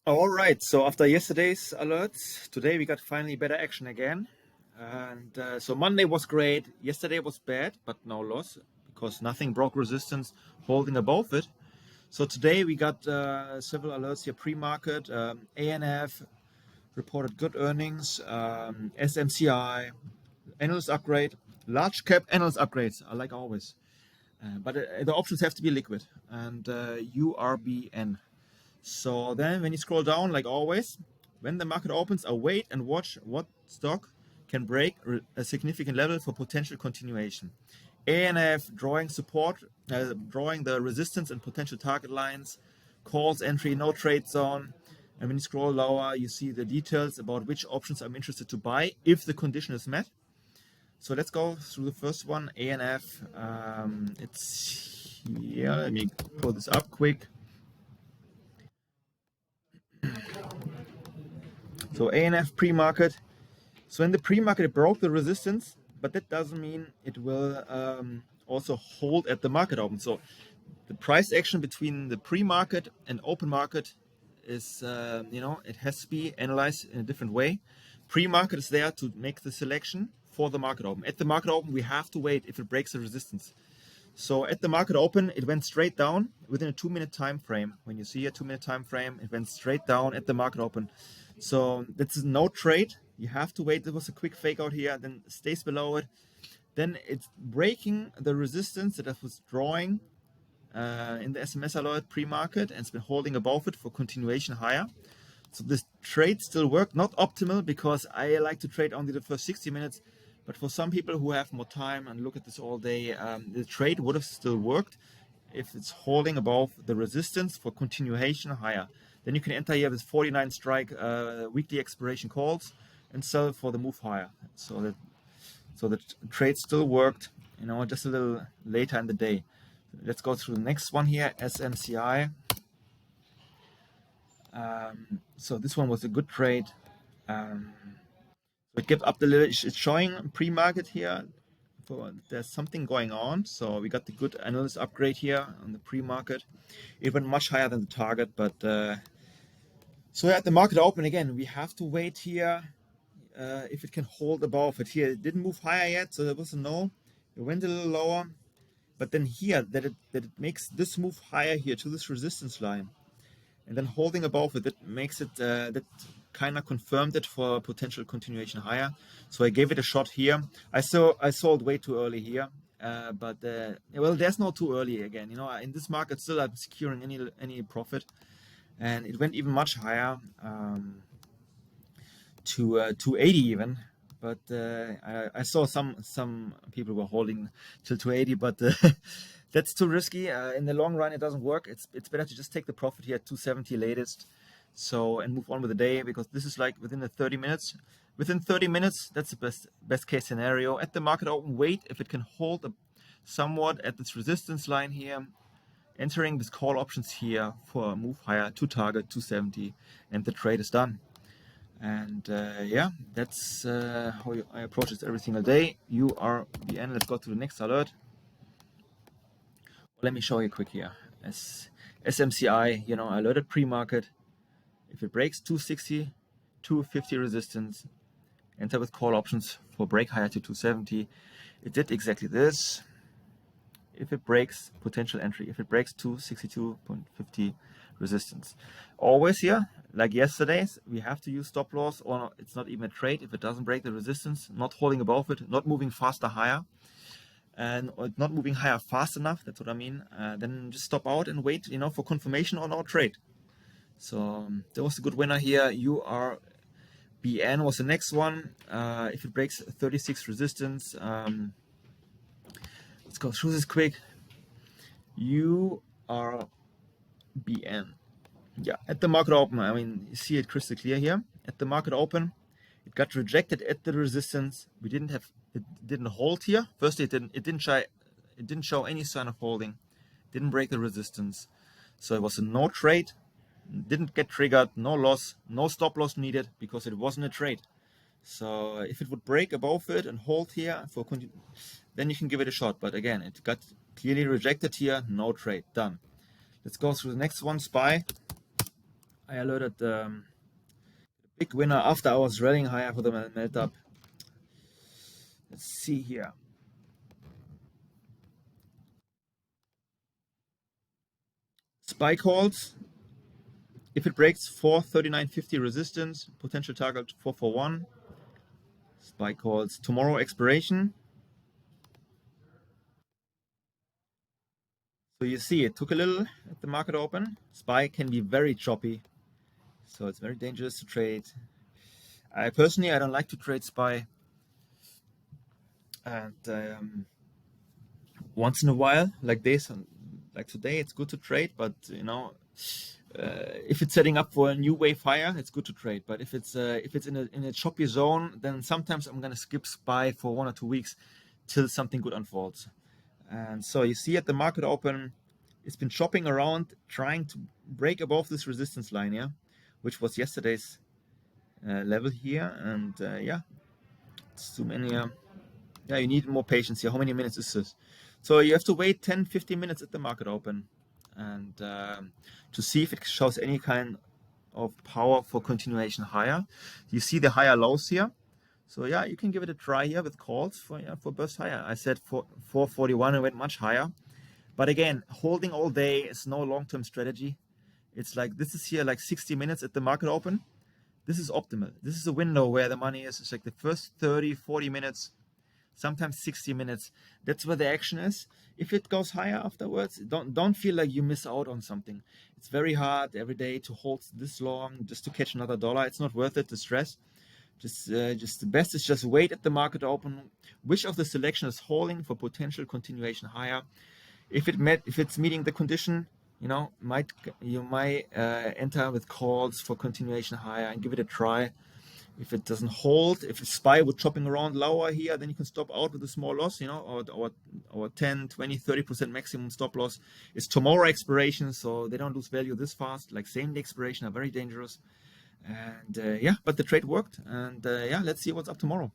All right, so after yesterday's alerts, today we got finally better action again. And so Monday was great, yesterday was bad, but no loss because nothing broke resistance holding above it. So today we got several alerts here pre-market. ANF reported good earnings, SMCI, analyst upgrade, large cap analyst upgrades, like always. But the options have to be liquid, and URBN. So then when you scroll down, like always, when the market opens, await and watch what stock can break a significant level for potential continuation. ANF drawing support, drawing the resistance and potential target lines, calls entry, no trade zone. And when you scroll lower, you see the details about which options I'm interested to buy if the condition is met. So let's go through the first one, ANF. It's here. Let me pull this up quick. So ANF pre-market. So in the pre-market, it broke the resistance, but that doesn't mean it will also hold at the market open. So the price action between the pre-market and open market is, it has to be analyzed in a different way. Pre-market is there to make the selection for the market open. At the market open, we have to wait if it breaks the resistance. So at the market open, it went straight down within a 2-minute time frame. When you see a 2-minute time frame, it went straight down at the market open. So this is no trade. You have to wait. There was a quick fake out here, then stays below it. Then it's breaking the resistance that it was drawing in the SMS alert pre-market, and it's been holding above it for continuation higher. So this trade still worked, not optimal because I like to trade only the first 60 minutes. But for some people who have more time and look at this all day, the trade would have still worked if it's holding above the resistance for continuation higher. Then you can enter here with 49 strike weekly expiration calls and sell for the move higher. So the trade still worked, just a little later in the day. Let's go through the next one here, SMCI. So this one was a good trade. It gave up the little, it's showing pre-market here. There's something going on. So we got the good analyst upgrade here on the pre-market. It went much higher than the target, but so at the market open again, we have to wait here if it can hold above it. Here it didn't move higher yet, so there was a no. It went a little lower, but then here that it makes this move higher here to this resistance line, and then holding above it, that makes it that kind of confirmed it for potential continuation higher. So I gave it a shot here. I sold way too early here, but well, there's no too early again. In this market still I'm securing any profit, and it went even much higher to 280 even. But I saw some people were holding till 280, but that's too risky. In the long run, it doesn't work. It's better to just take the profit here at 270 latest. So and move on with the day, because this is like within the 30 minutes. Within 30 minutes, that's the best case scenario. At the market open, wait if it can hold somewhat at this resistance line here. Entering this call options here for a move higher to target 270, and the trade is done. And yeah, that's how I approach it every single day. URBN. Let's go to the next alert. Let me show you quick here. SMCI, alerted pre-market. If it breaks 260, 250 resistance, enter with call options for break higher to 270. It did exactly this. If it breaks, potential entry. If it breaks 262.50 resistance. Always here, like yesterday's, we have to use stop loss, or it's not even a trade if it doesn't break the resistance, not holding above it, not moving faster higher, and not moving higher fast enough. That's what I mean. Then just stop out and wait, for confirmation on our trade. So there was a good winner here. URBN was the next one. If it breaks 36 resistance, let's go through this quick. URBN. Yeah, at the market open, you see it crystal clear here. At the market open, it got rejected at the resistance. It didn't hold here. First, it didn't show any sign of holding. Didn't break the resistance. So it was a no trade. Didn't get triggered, no loss, no stop loss needed because it wasn't a trade. So if it would break above it and hold here then you can give it a shot. But again, it got clearly rejected here, no trade, done. Let's go through the next one, SPY. I alerted the big winner after I was rallying higher for the melt up. Let's see here. SPY calls. If it breaks 439.50 resistance, potential target 441. SPY calls tomorrow expiration. So you see it took a little at the market open. SPY can be very choppy, so it's very dangerous to trade. I personally don't like to trade SPY, and once in a while, like this, like today, it's good to trade. But if it's setting up for a new wave higher, it's good to trade. But if it's in a choppy zone, then sometimes I'm gonna skip SPY for 1 or 2 weeks till something good unfolds. And so you see at the market open, it's been chopping around, trying to break above this resistance line here, which was yesterday's level here. And yeah, it's too many. Yeah, you need more patience here. How many minutes is this? So you have to wait 10, 15 minutes at the market open, and to see if it shows any kind of power for continuation higher. You see the higher lows here. So yeah, you can give it a try here with calls for burst higher. I said 441 and went much higher. But again, holding all day is no long-term strategy. It's like this is here like 60 minutes at the market open. This is optimal. This is a window where the money is. It's like the first 30, 40 minutes, sometimes 60 minutes. That's where the action is. If it goes higher afterwards, don't feel like you miss out on something. It's very hard every day to hold this long just to catch another dollar. It's not worth it, the stress. Just the best is just wait at the market open. Which of the selection is holding for potential continuation higher? If it's meeting the condition, you might enter with calls for continuation higher and give it a try. If it doesn't hold, if it's SPY would chopping around lower here, then you can stop out with a small loss, or 10, 20, 30% maximum stop loss. It's tomorrow expiration, so they don't lose value this fast. Like same day expiration are very dangerous. And yeah, but the trade worked. And yeah, let's see what's up tomorrow.